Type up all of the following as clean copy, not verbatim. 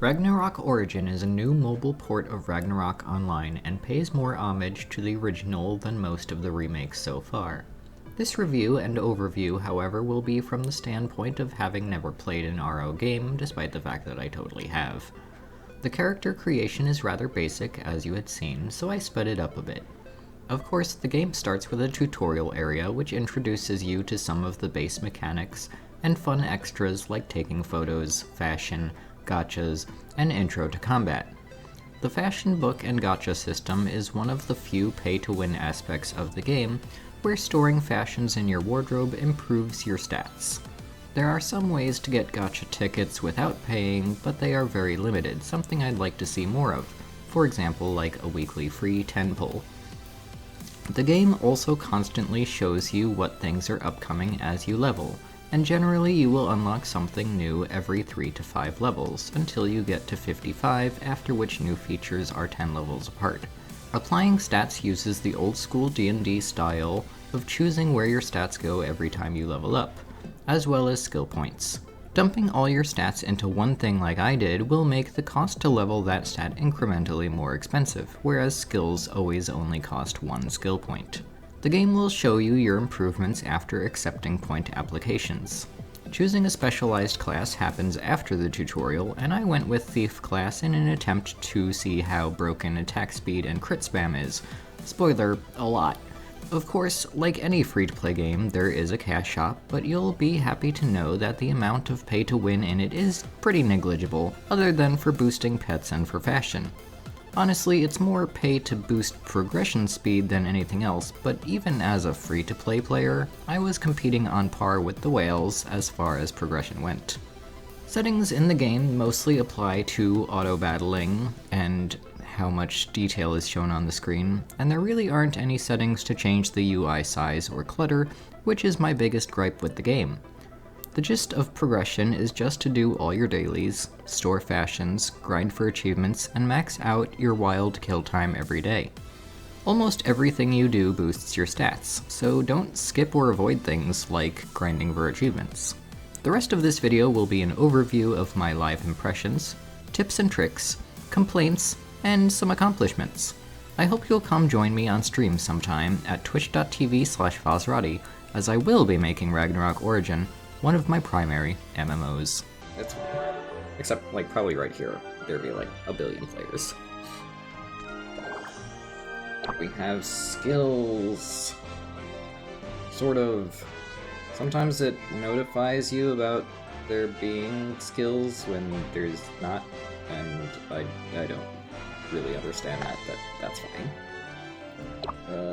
Ragnarok Origin is a new mobile port of Ragnarok Online and pays more homage to the original than most of the remakes so far. This review and overview, however, will be from the standpoint of having never played an RO game, despite the fact that I totally have. The character creation is rather basic, as you had seen, so I sped it up a bit. Of course, the game starts with a tutorial area which introduces you to some of the base mechanics and fun extras like taking photos, fashion, gachas, and intro to combat. The fashion book and gacha system is one of the few pay-to-win aspects of the game, where storing fashions in your wardrobe improves your stats. There are some ways to get gacha tickets without paying, but they are very limited, something I'd like to see more of, for example like a weekly free 10 pull. The game also constantly shows you what things are upcoming as you level, and generally you will unlock something new every 3 to 5 levels, until you get to 55, after which new features are 10 levels apart. Applying stats uses the old school D&D style of choosing where your stats go every time you level up, as well as skill points. Dumping all your stats into one thing like I did will make the cost to level that stat incrementally more expensive, whereas skills always only cost 1 skill point. The game will show you your improvements after accepting point applications. Choosing a specialized class happens after the tutorial, and I went with Thief class in an attempt to see how broken attack speed and crit spam is. Spoiler, a lot. Of course, like any free-to-play game, there is a cash shop, but you'll be happy to know that the amount of pay-to-win in it is pretty negligible, other than for boosting pets and for fashion. Honestly, it's more pay to boost progression speed than anything else, but even as a free-to-play player, I was competing on par with the whales as far as progression went. Settings in the game mostly apply to auto-battling and how much detail is shown on the screen, and there really aren't any settings to change the UI size or clutter, which is my biggest gripe with the game. The gist of progression is just to do all your dailies, store fashions, grind for achievements, and max out your wild kill time every day. Almost everything you do boosts your stats, so don't skip or avoid things like grinding for achievements. The rest of this video will be an overview of my live impressions, tips and tricks, complaints, and some accomplishments. I hope you'll come join me on stream sometime at twitch.tv/Fosrati, as I will be making Ragnarok Origin one of my primary MMOs. That's fine. Except, like, probably right here, there'd be like a billion players. We have skills. Sort of. Sometimes it notifies you about there being skills when there's not, and I don't really understand that, but that's fine.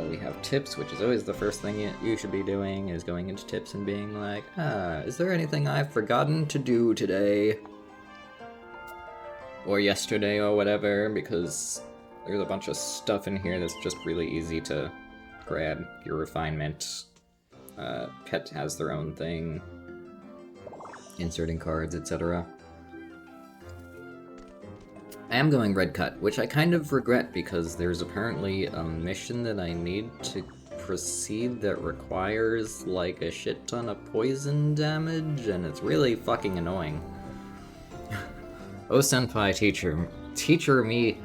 We have tips, which is always the first thing you should be doing, is going into tips and being like, is there anything I've forgotten to do today? Or yesterday or whatever, because there's a bunch of stuff in here that's just really easy to grab. Your refinement. Pet has their own thing. Inserting cards, etc. I am going red cut, which I kind of regret because there's apparently a mission that I need to proceed that requires like a shit ton of poison damage, and it's really fucking annoying. Oh senpai, teacher me,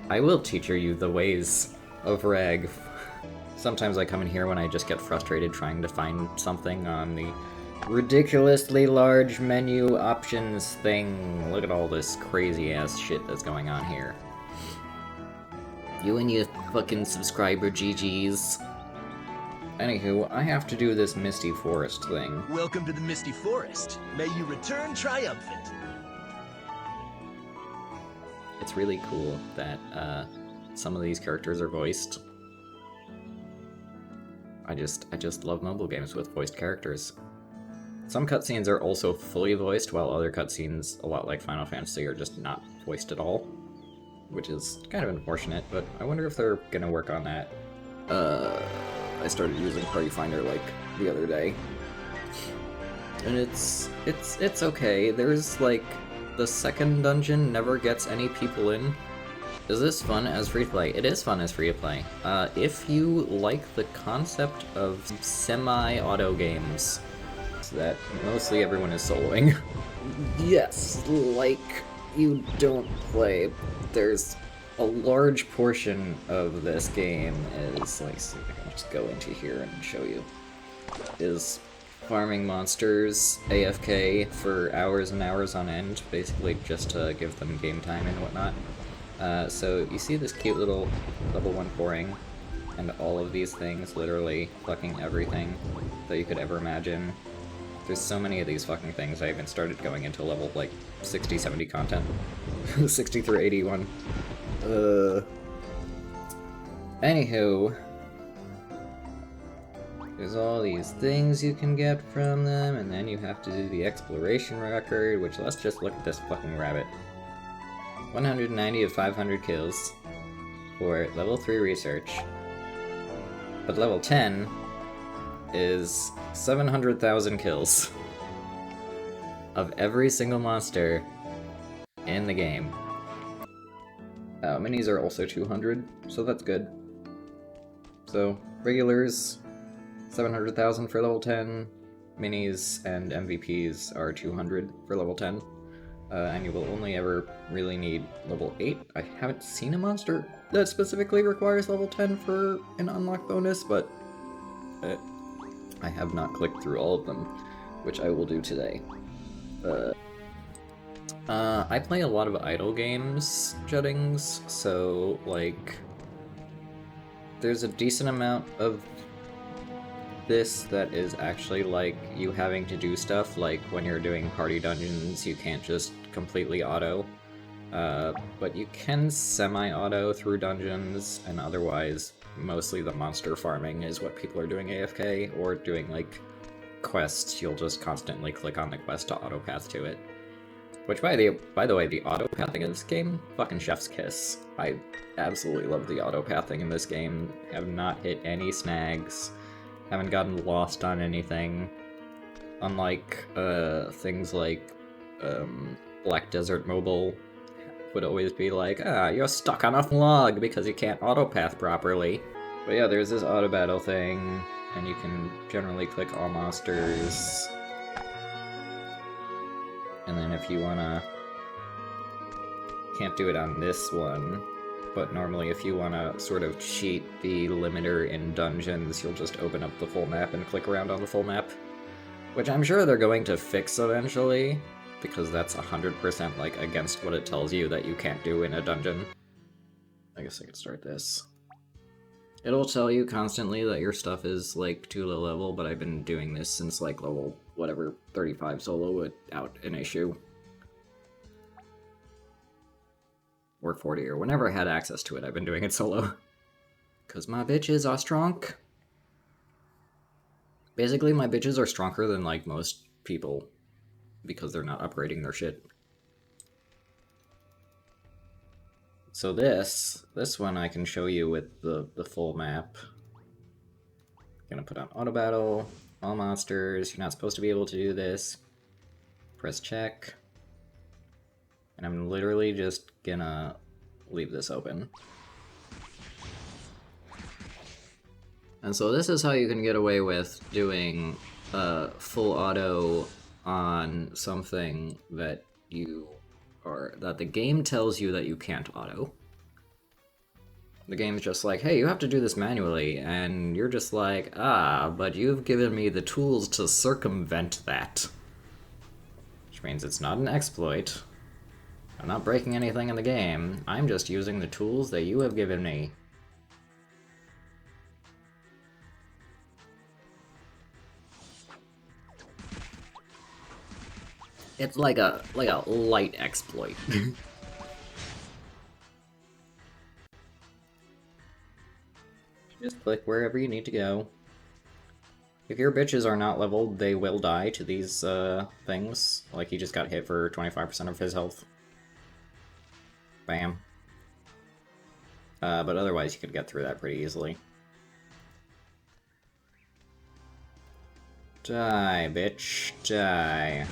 I will teacher you the ways of Rag. Sometimes I come in here when I just get frustrated trying to find something on the ridiculously large menu options thing. Look at all this crazy ass shit that's going on here. You and your fucking subscriber GGs. Anywho, I have to do this Misty Forest thing. Welcome to the Misty Forest. May you return triumphant. It's really cool that some of these characters are voiced. I just love mobile games with voiced characters. Some cutscenes are also fully voiced, while other cutscenes, a lot like Final Fantasy, are just not voiced at all. Which is kind of unfortunate, but I wonder if they're gonna work on that. I started using Party Finder like the other day. And it's okay. There's like, the second dungeon never gets any people in. Is this fun as free-to-play? It is fun as free-to-play. If you like the concept of semi-auto games, that mostly everyone is soloing. Yes, like you don't play, there's a large portion of this game is, like, see if I can just go into here and show you, is farming monsters AFK for hours and hours on end, basically just to give them game time and whatnot. So you see this cute little level 1 pouring, and all of these things, literally fucking everything that you could ever imagine. There's so many of these fucking things, I even started going into level, like, 60, 70 content. 60 through 81. Anywho, there's all these things you can get from them, and then you have to do the exploration record, which, let's just look at this fucking rabbit. 190 of 500 kills for level 3 research. But level 10 is 700,000 kills of every single monster in the game. Minis are also 200, so that's good. So, regulars, 700,000 for level 10, minis and MVPs are 200 for level 10, and you will only ever really need level 8. I haven't seen a monster that specifically requires level 10 for an unlock bonus, but I have not clicked through all of them, which I will do today. I play a lot of idle games, Juddings, so, like, there's a decent amount of this that is actually, like, you having to do stuff, like, when you're doing party dungeons, you can't just completely auto, but you can semi-auto through dungeons, and otherwise, mostly the monster farming is what people are doing AFK, or doing, like, quests. You'll just constantly click on the quest to auto-path to it. Which, by the way, the auto-pathing in this game, fucking chef's kiss. I absolutely love the auto-pathing in this game. Have not hit any snags. Haven't gotten lost on anything. Unlike, things like, Black Desert Mobile would always be like, you're stuck on a log because you can't auto-path properly. But yeah, there's this auto-battle thing, and you can generally click all monsters. And then if you wanna... Can't do it on this one, but normally if you wanna sort of cheat the limiter in dungeons, you'll just open up the full map and click around on the full map. Which I'm sure they're going to fix eventually, because that's 100% like against what it tells you that you can't do in a dungeon. I guess I could start this. It'll tell you constantly that your stuff is, like, too low level, but I've been doing this since, like, level, whatever, 35 solo without an issue. Or 40, or whenever I had access to it, I've been doing it solo. 'Cause my bitches are strong. Basically, my bitches are stronger than, like, most people, because they're not upgrading their shit. So this one I can show you with the full map. Gonna put on auto battle, all monsters, you're not supposed to be able to do this. Press check. And I'm literally just gonna leave this open. And so this is how you can get away with doing full auto on something that that the game tells you that you can't auto. The game's just like, hey, you have to do this manually, and you're just like, but you've given me the tools to circumvent that. Which means it's not an exploit. I'm not breaking anything in the game, I'm just using the tools that you have given me. It's like a light exploit. Just click wherever you need to go. If your bitches are not leveled, they will die to these things. Like, he just got hit for 25% of his health. Bam. But otherwise you could get through that pretty easily. Die, bitch. Die.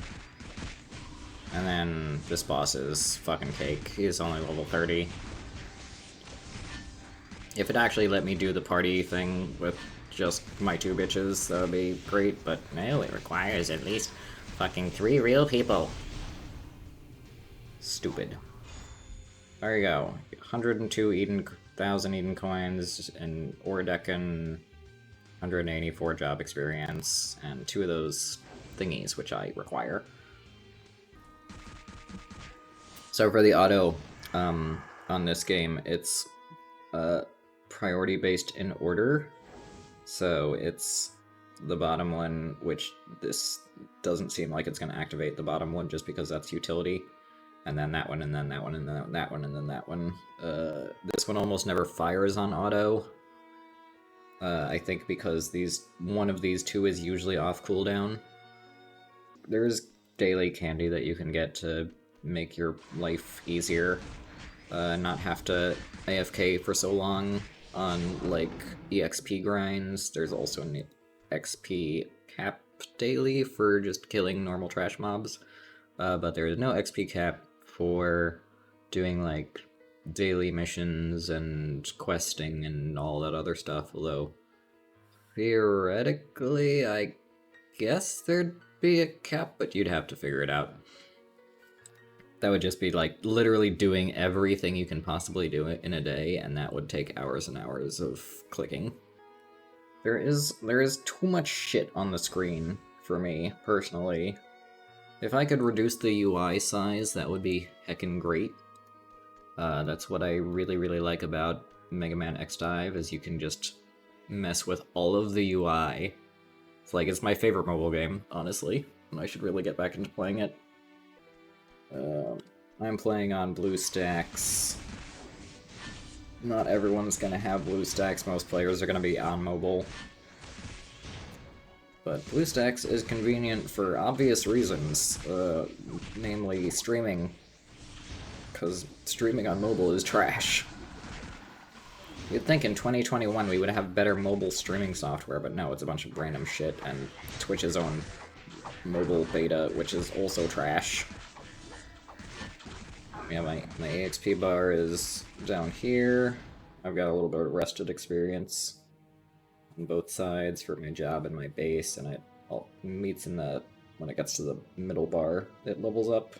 And then this boss is fucking cake. He's only level 30. If it actually let me do the party thing with just my 2 bitches, that would be great, but no, it requires at least fucking 3 real people. Stupid. There you go. 1,000 Eden coins and Ordecan 184 job experience, and 2 of those thingies, which I require. So for the auto on this game, it's priority based in order. So it's the bottom one, which this doesn't seem like it's going to activate the bottom one just because that's utility. And then that one, and then that one, and then that one, and then that one. This one almost never fires on auto. I think because one of these 2 is usually off cooldown. There's daily candy that you can get to make your life easier. Not have to AFK for so long on, like, EXP grinds. There's also an XP cap daily for just killing normal trash mobs. But there is no XP cap for doing, like, daily missions and questing and all that other stuff, although theoretically, I guess there'd be a cap, but you'd have to figure it out. That would just be, like, literally doing everything you can possibly do in a day, and that would take hours and hours of clicking. There is too much shit on the screen for me, personally. If I could reduce the UI size, that would be heckin' great. That's what I really, really like about Mega Man X Dive, is you can just mess with all of the UI. It's my favorite mobile game, honestly, and I should really get back into playing it. I'm playing on BlueStacks. Not everyone's gonna have BlueStacks, most players are gonna be on mobile. But BlueStacks is convenient for obvious reasons, namely streaming, because streaming on mobile is trash. You'd think in 2021 we would have better mobile streaming software, but no, it's a bunch of random shit, and Twitch's own mobile beta, which is also trash. Yeah, my EXP bar is down here. I've got a little bit of rested experience on both sides for my job and my base, and it all meets when it gets to the middle bar, it levels up.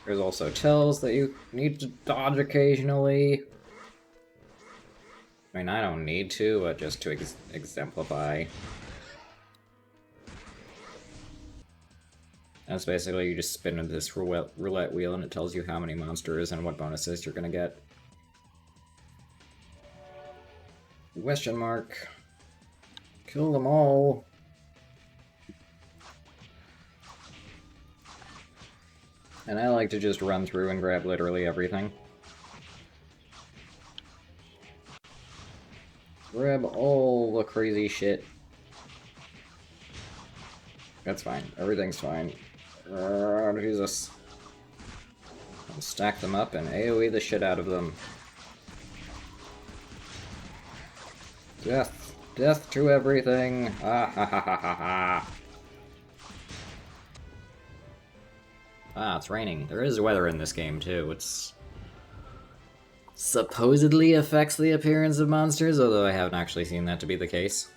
There's also tells that you need to dodge occasionally. I mean, I don't need to, but just to exemplify. That's basically, you just spin into this roulette wheel and it tells you how many monsters and what bonuses you're gonna get. Question mark. Kill them all. And I like to just run through and grab literally everything. Grab all the crazy shit. That's fine. Everything's fine. Jesus. I'll stack them up and AoE the shit out of them. Death. Death to everything. Ah ha ha ha ha ha. Ah, it's raining. There is weather in this game, too. It's supposedly affects the appearance of monsters, although I haven't actually seen that to be the case.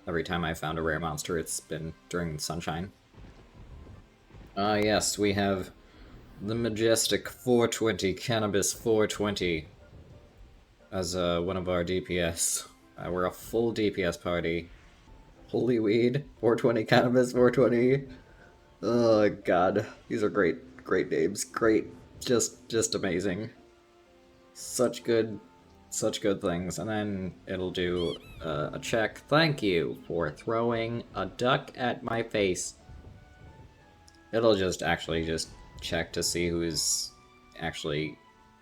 Every time I've found a rare monster, it's been during sunshine. Ah, yes, we have the majestic 420, Cannabis 420, as one of our DPS. We're a full DPS party. Holy weed, 420, Cannabis 420. Oh god, these are great names. Great, just amazing. Such good things. And then it'll do a check. Thank you for throwing a duck at my face. It'll just check to see who's actually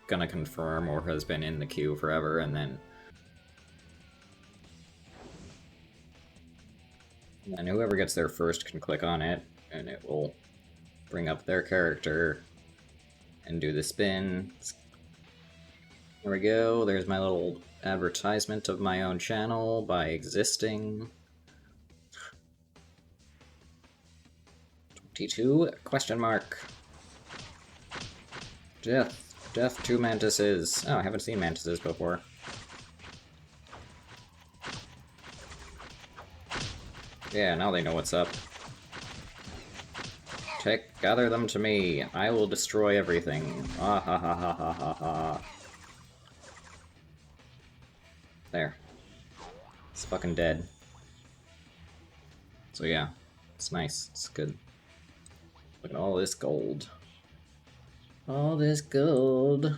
gonna confirm or has been in the queue forever, and then whoever gets there first can click on it, and it will bring up their character and do the spin. There we go, there's my little advertisement of my own channel by existing. 22, question mark. Death to mantises. Oh, I haven't seen mantises before. Yeah, now they know what's up. Gather them to me. I will destroy everything. Ah ha ha ha ha ha ha. There. It's fucking dead. So yeah, it's nice. It's good. Look at all this gold. All this gold.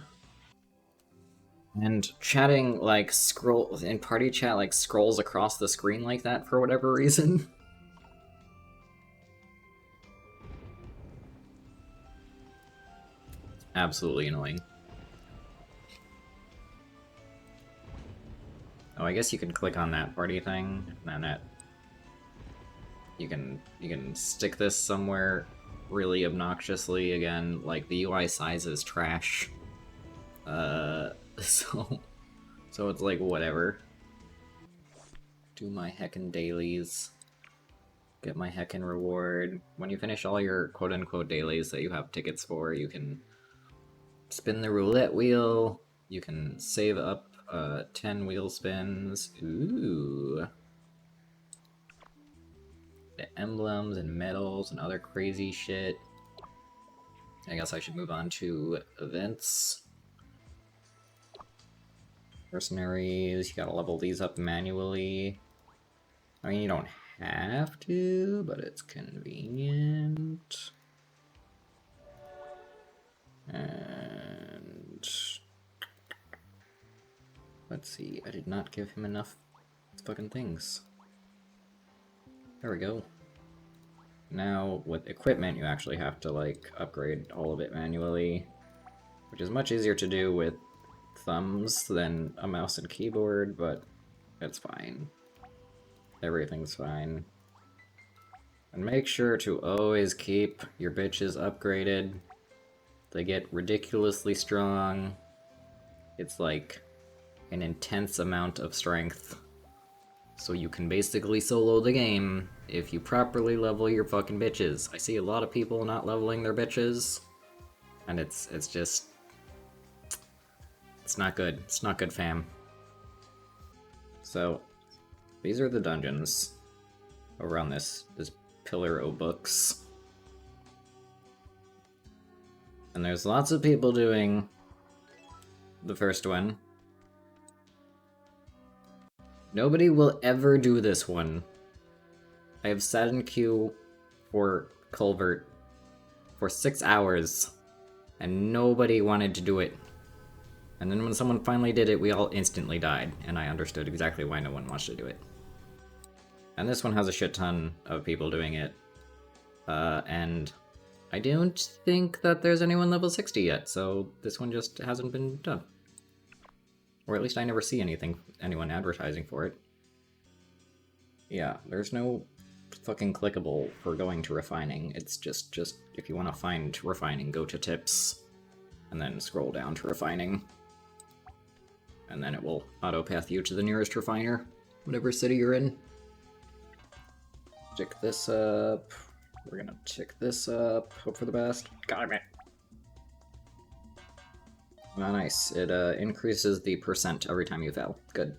And chatting, like, scroll in party chat, like, scrolls across the screen like that for whatever reason. Absolutely annoying. Oh, I guess you can click on that party thing, and then you can stick this somewhere really obnoxiously again. Like, the UI size is trash. So it's like whatever. Do my heckin' dailies. Get my heckin' reward. When you finish all your quote-unquote dailies that you have tickets for, you can spin the roulette wheel. You can save up 10 wheel spins. Ooh. The emblems and medals and other crazy shit. I guess I should move on to events. Mercenaries, you gotta level these up manually. I mean, you don't have to, but it's convenient. And let's see, I did not give him enough fucking things. There we go. Now, with equipment, you actually have to, like, upgrade all of it manually, which is much easier to do with thumbs than a mouse and keyboard, but it's fine. Everything's fine. And make sure to always keep your bitches upgraded. They get ridiculously strong. It's like an intense amount of strength. So you can basically solo the game if you properly level your fucking bitches. I see a lot of people not leveling their bitches, and it's just... it's not good. It's not good, fam. So, these are the dungeons over on this pillar o' books. And there's lots of people doing the first one. Nobody will ever do this one. I have sat in queue for Culvert for 6 hours, and nobody wanted to do it. And then when someone finally did it, we all instantly died, and I understood exactly why no one wants to do it. And this one has a shit ton of people doing it. And I don't think that there's anyone level 60 yet, so this one just hasn't been done. Or at least I never see anyone advertising for it. Yeah, there's no fucking clickable for going to refining. It's just if you want to find refining, go to tips, and then scroll down to refining. And then it will auto-path you to the nearest refiner, whatever city you're in. Tick this up. We're gonna tick this up. Hope for the best. God damn it. Oh, nice. It increases the percent every time you fail. Good.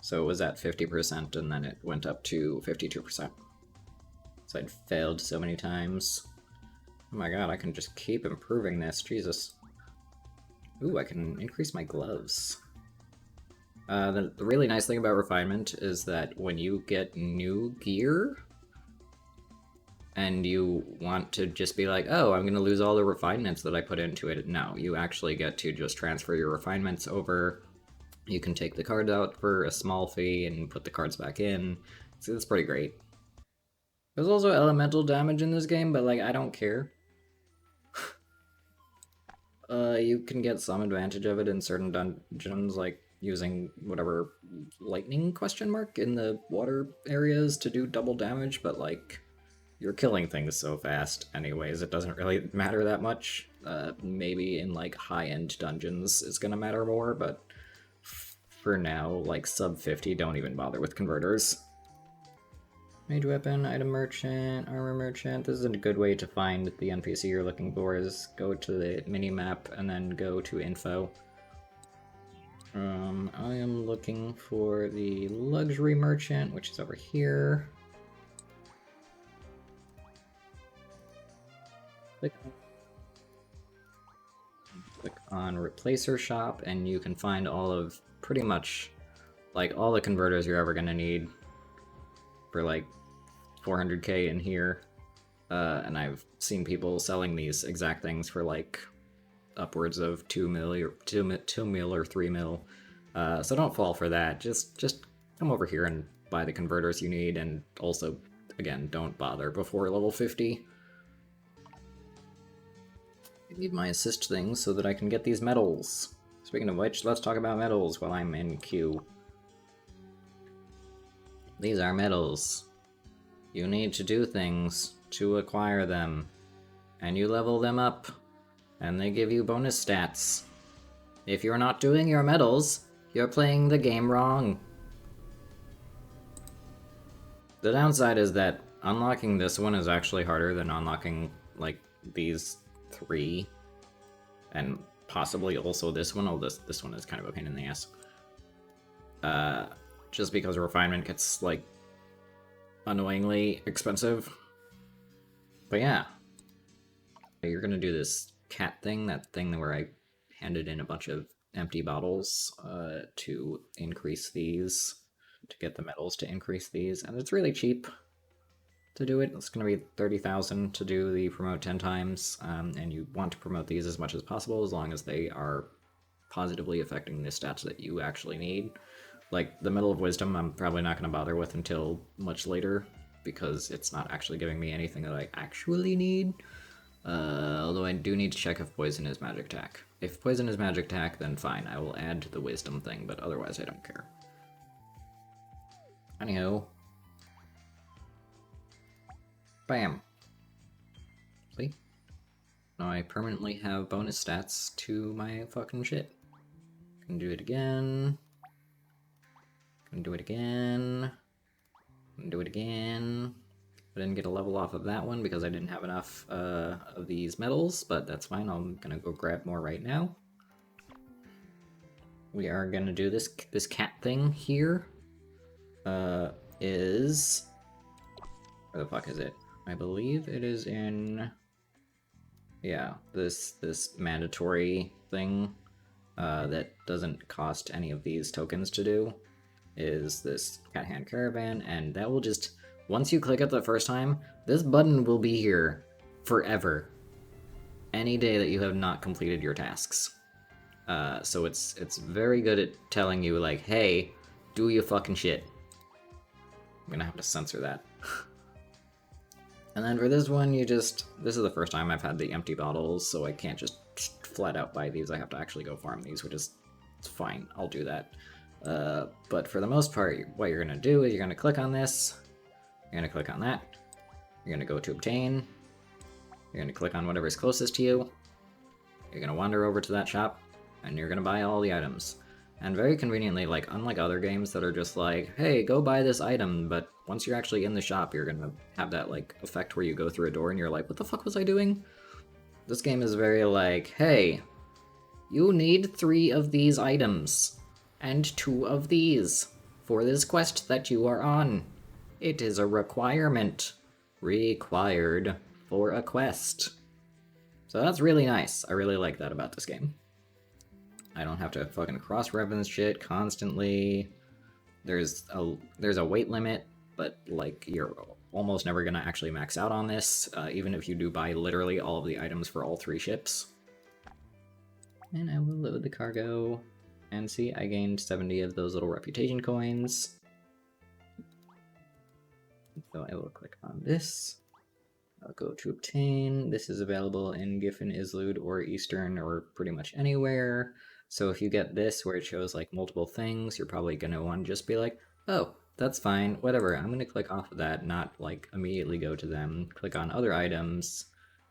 So it was at 50% and then it went up to 52%. So I'd failed so many times. Oh my god, I can just keep improving this. Jesus. Ooh, I can increase my gloves. The really nice thing about refinement is that when you get new gear, and you want to just be like, oh, I'm going to lose all the refinements that I put into it. No, you actually get to just transfer your refinements over. You can take the cards out for a small fee and put the cards back in. So it's pretty great. There's also elemental damage in this game, but like, I don't care. You can get some advantage of it in certain dungeons, like using whatever lightning question mark in the water areas to do double damage, but like, you're killing things so fast anyways, it doesn't really matter that much. Maybe in like high-end dungeons it's gonna matter more, but for now, like sub 50, don't even bother with converters. Mage weapon, item merchant, armor merchant. This is a good way to find the NPC you're looking for, is go to the mini-map and then go to info. I am looking for the luxury merchant, which is over here. click on Replacer Shop, and you can find all of pretty much like all the converters you're ever gonna need for like 400k in here. And I've seen people selling these exact things for like upwards of 2 mil or 2 mil or 3 mil. So don't fall for that. Just come over here and buy the converters you need, and also, again, don't bother before level 50. I need my assist things so that I can get these medals. Speaking of which, let's talk about medals while I'm in queue. These are medals. You need to do things to acquire them, and you level them up, and they give you bonus stats. If you're not doing your medals, you're playing the game wrong. The downside is that unlocking this one is actually harder than unlocking, like, these 3, and possibly also this one, although this one is kind of a pain in the ass. Just because refinement gets, like, annoyingly expensive. But yeah. You're gonna do this cat thing, that thing where I handed in a bunch of empty bottles to increase these, to get the medals to increase these, and it's really cheap to do it. It's gonna be 30,000 to do the promote 10 times, and you want to promote these as much as possible as long as they are positively affecting the stats that you actually need. Like, the Medal of Wisdom I'm probably not going to bother with until much later, because it's not actually giving me anything that I actually need. Although I do need to check if Poison is Magic Attack. If Poison is Magic Attack, then fine, I will add the Wisdom thing, but otherwise I don't care. Anyhow. Bam! See? Now I permanently have bonus stats to my fucking shit. Can do it again. Can do it again. Can do it again. I didn't get a level off of that one because I didn't have enough of these medals, but that's fine. I'm gonna go grab more right now. We are gonna do this cat thing here. Is where the fuck is it? I believe it is in, yeah, this mandatory thing that doesn't cost any of these tokens to do, is this Cat Hand Caravan, and that will just, once you click it the first time, this button will be here forever. Any day that you have not completed your tasks. So it's very good at telling you, like, hey, do your fucking shit. I'm gonna have to censor that. And then for this one, this is the first time I've had the empty bottles, so I can't just flat out buy these. I have to actually go farm these, which is, it's fine, I'll do that. But for the most part, what you're gonna do is you're gonna click on this, you're gonna click on that, you're gonna go to obtain, you're gonna click on whatever's closest to you, you're gonna wander over to that shop, and you're gonna buy all the items. And very conveniently, like, unlike other games that are just like, hey, go buy this item, but once you're actually in the shop, you're gonna have that, like, effect where you go through a door and you're like, what the fuck was I doing? This game is very like, hey, you need 3 of these items, and 2 of these, for this quest that you are on. It is a requirement. Required for a quest. So that's really nice. I really like that about this game. I don't have to fucking cross-reference shit constantly. There's a weight limit, but, like, you're almost never gonna actually max out on this, even if you do buy literally all of the items for all 3 ships. And I will load the cargo. And see, I gained 70 of those little reputation coins. So I will click on this. I'll go to obtain. This is available in Giffen, Islud, or Eastern, or pretty much anywhere. So if you get this where it shows like multiple things, you're probably going to want to just be like, oh, that's fine, whatever. I'm going to click off of that, not like immediately go to them. Click on other items,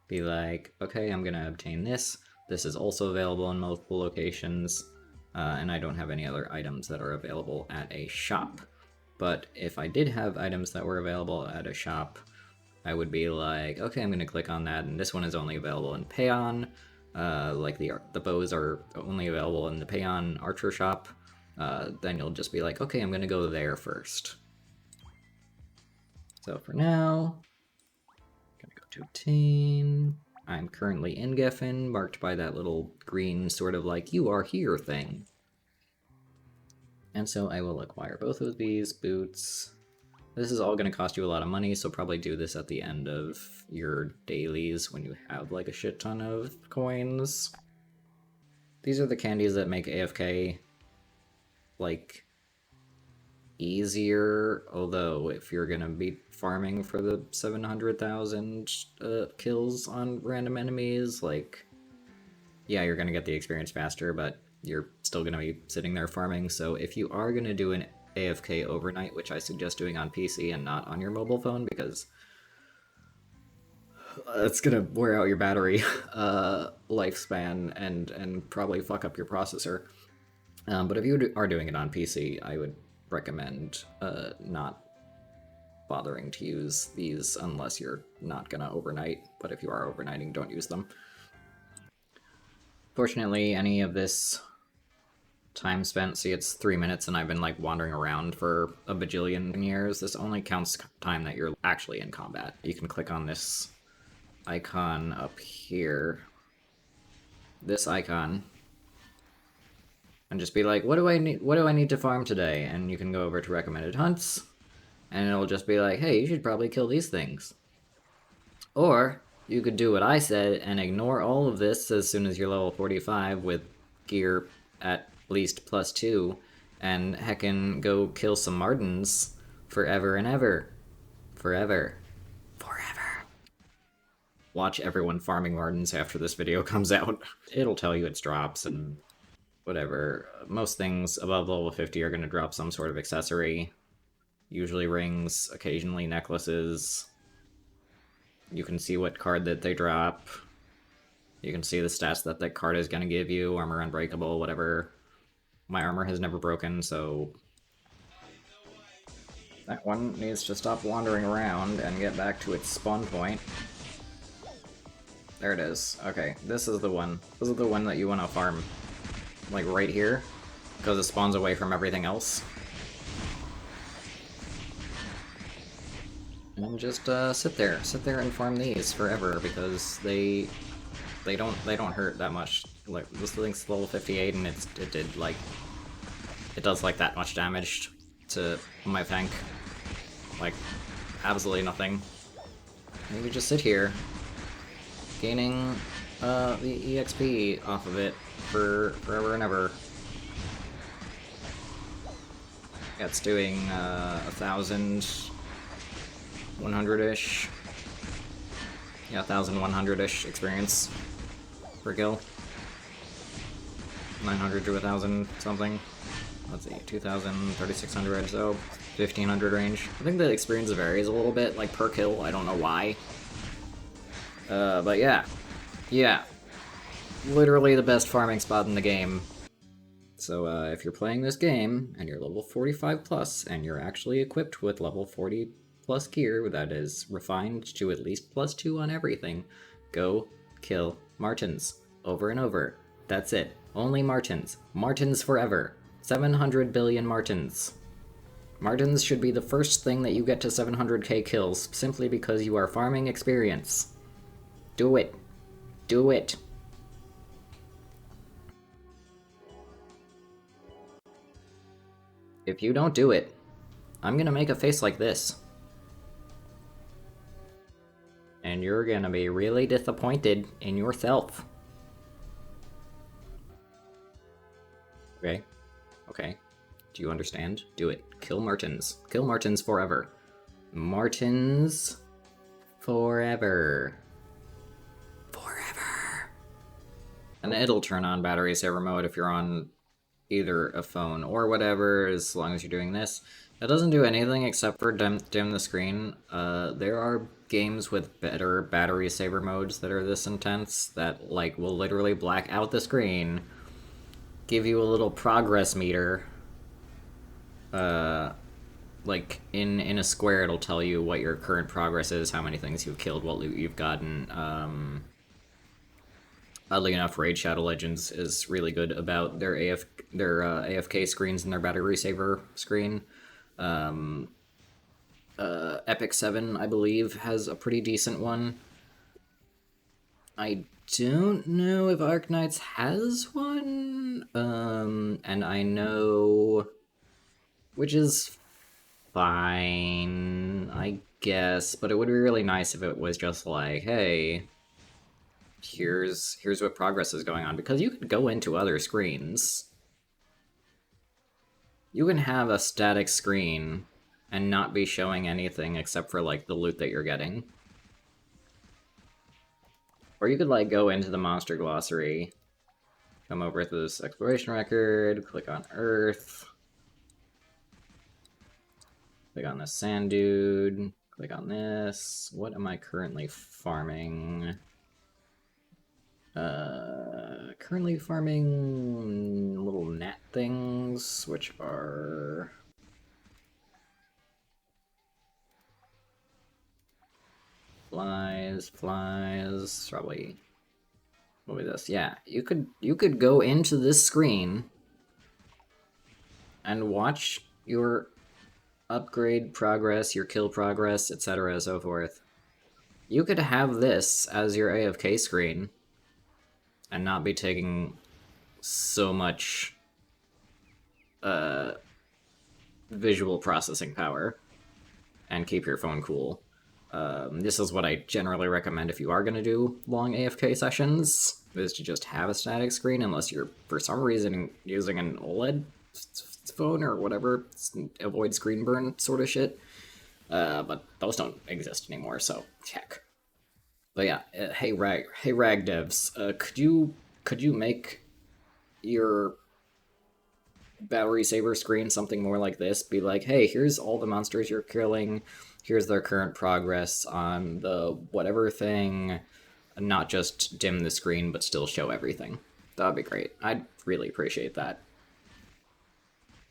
be like, okay, I'm going to obtain this. This is also available in multiple locations, and I don't have any other items that are available at a shop. But if I did have items that were available at a shop, I would be like, okay, I'm going to click on that, and this one is only available in Payon. Like the bows are only available in the Payon Archer shop. Then you'll just be like, okay, I'm going to go there first. So for now, I'm going to go to obtain. I'm currently in Geffen, marked by that little green sort of like, you are here thing. And so I will acquire both of these boots. This is all going to cost you a lot of money, so probably do this at the end of your dailies when you have like a shit ton of coins. These are the candies that make AFK like easier, although if you're gonna be farming for the 700,000 kills on random enemies, like, yeah, you're gonna get the experience faster, but you're still gonna be sitting there farming, so if you are gonna do an AFK overnight, which I suggest doing on PC and not on your mobile phone, because it's gonna wear out your battery lifespan and probably fuck up your processor. But if you are doing it on PC, I would recommend not bothering to use these unless you're not gonna overnight, but if you are overnighting, don't use them. Fortunately, any of this time spent, see it's 3 minutes and I've been like wandering around for a bajillion years, this only counts time that you're actually in combat. You can click on this icon up here, this icon, and just be like, what do I need to farm today? And you can go over to recommended hunts, and it'll just be like, hey, you should probably kill these things. Or you could do what I said and ignore all of this as soon as you're level 45 with gear at least +2, and heckin' go kill some Martins forever and ever. Forever. Watch everyone farming Martins after this video comes out. It'll tell you its drops and whatever. Most things above level 50 are going to drop some sort of accessory. Usually rings, occasionally necklaces. You can see what card that they drop. You can see the stats that that card is going to give you. Armor unbreakable, whatever. My armor has never broken, so that one needs to stop wandering around and get back to its spawn point. There it is. Okay, this is the one. This is the one that you want to farm. Like right here, because it spawns away from everything else. And just sit there and farm these forever, because they don't hurt that much. Like this thing's level 58 and it does like that much damage to my tank. Like absolutely nothing. And you just sit here, gaining the EXP off of it for forever and ever. Yeah, it's doing 1,100-ish. Yeah, 1,100-ish experience per kill. 900 to 1,000 something. Let's see, 2,000, 3,600, so 1,500 range. I think the experience varies a little bit, like per kill. I don't know why. But yeah. Yeah. Literally the best farming spot in the game. So if you're playing this game and you're level 45 plus and you're actually equipped with level 40 plus gear that is refined to at least +2 on everything, go kill Martins over and over. That's it. Only Martins. Martins forever. 700 billion Martins. Martins should be the first thing that you get to 700k kills simply because you are farming experience. Do it. Do it. If you don't do it, I'm gonna make a face like this. And you're gonna be really disappointed in yourself. Okay? Okay. Do you understand? Do it. Kill Martins. Kill Martins forever. Martins forever. Forever. And it'll turn on battery saver mode if you're on either a phone or whatever, as long as you're doing this. It doesn't do anything except for dim the screen. There are games with better battery saver modes that are this intense that like will literally black out the screen, give you a little progress meter. Like in a square it'll tell you what your current progress is, how many things you've killed, what loot you've gotten. Oddly enough, Raid Shadow Legends is really good about their AFK screens and their battery saver screen. Epic 7, I believe, has a pretty decent one. I don't know if Arknights has one, and I know, which is fine, I guess, but it would be really nice if it was just like, hey, here's what progress is going on, because you could go into other screens. You can have a static screen and not be showing anything except for, like, the loot that you're getting. Or you could, like, go into the Monster Glossary, come over to this exploration record, click on Earth, click on this sand dude, click on this. What am I currently farming? Currently farming little gnat things, which are... flies, probably... What was this? Yeah, you could go into this screen and watch your upgrade progress, your kill progress, etc. and so forth. You could have this as your AFK screen and not be taking so much visual processing power and keep your phone cool. This is what I generally recommend if you are going to do long AFK sessions, is to just have a static screen, unless you're, for some reason, using an OLED phone or whatever, avoid screen burn sort of shit. But those don't exist anymore, so heck. But yeah, hey Rag devs, could you make your battery saver screen something more like this? Be like, hey, here's all the monsters you're killing, here's their current progress on the whatever thing, not just dim the screen, but still show everything. That'd be great. I'd really appreciate that.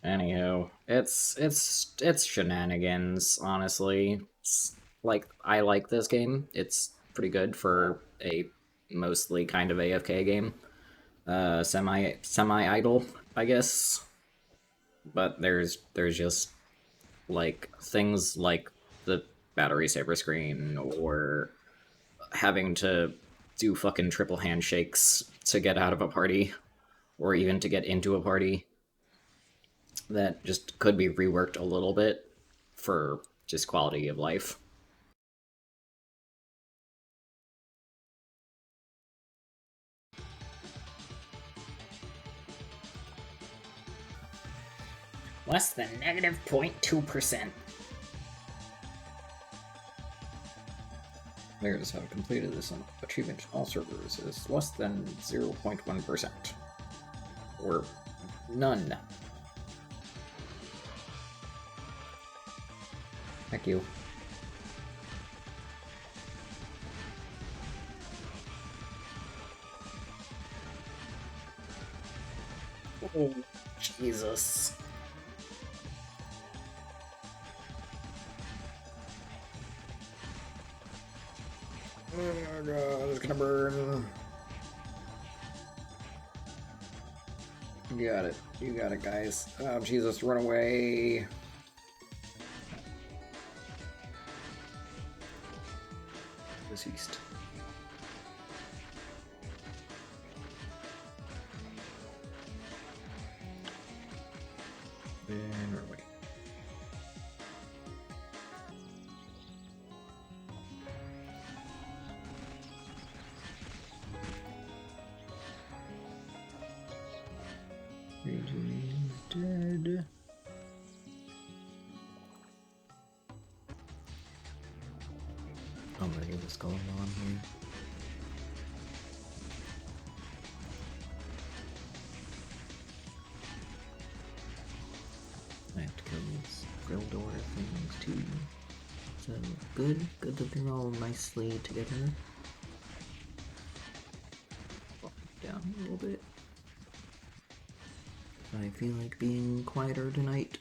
Anywho, it's shenanigans, honestly. It's, like, I like this game. It's pretty good for a mostly kind of AFK game. Semi idle, I guess. But there's just, like, things like the battery saver screen, or having to do fucking triple handshakes to get out of a party, or even to get into a party, that just could be reworked a little bit for just quality of life. Less than negative 0.2%. Players have completed this achievement on all servers is less than 0.1%. Or none. Thank you. Oh, Jesus. Oh my god, it's gonna burn. You got it, guys. Oh, Jesus, run away. Deceased. Then run away. Region is dead. I'm ready what's going on here. I have to kill these grill door things too. So good that they're all nicely together. Down a little bit. I feel like being quieter tonight.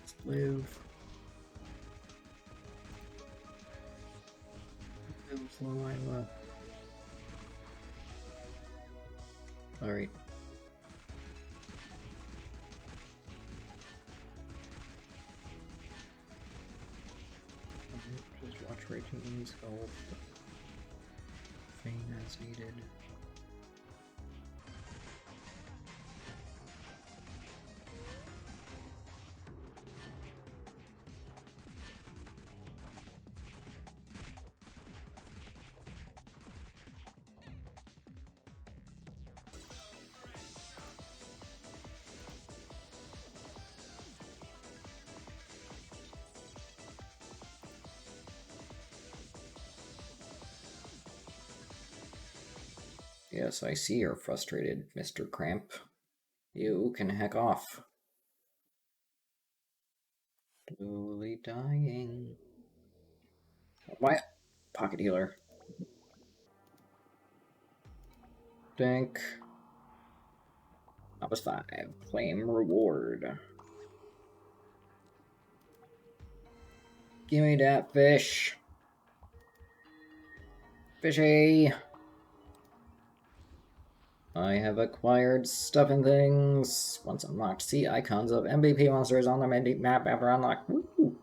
Let's live. Alright. Raging Winds help. Feign as needed. Yes, I see you're frustrated, Mr. Cramp. You can heck off. Slowly dying. Why? Pocket healer. Dink. That was 5. Claim reward. Gimme that fish. Fishy. I have acquired stuff and things. Once unlocked, see icons of MVP monsters on the map after unlock. Woo!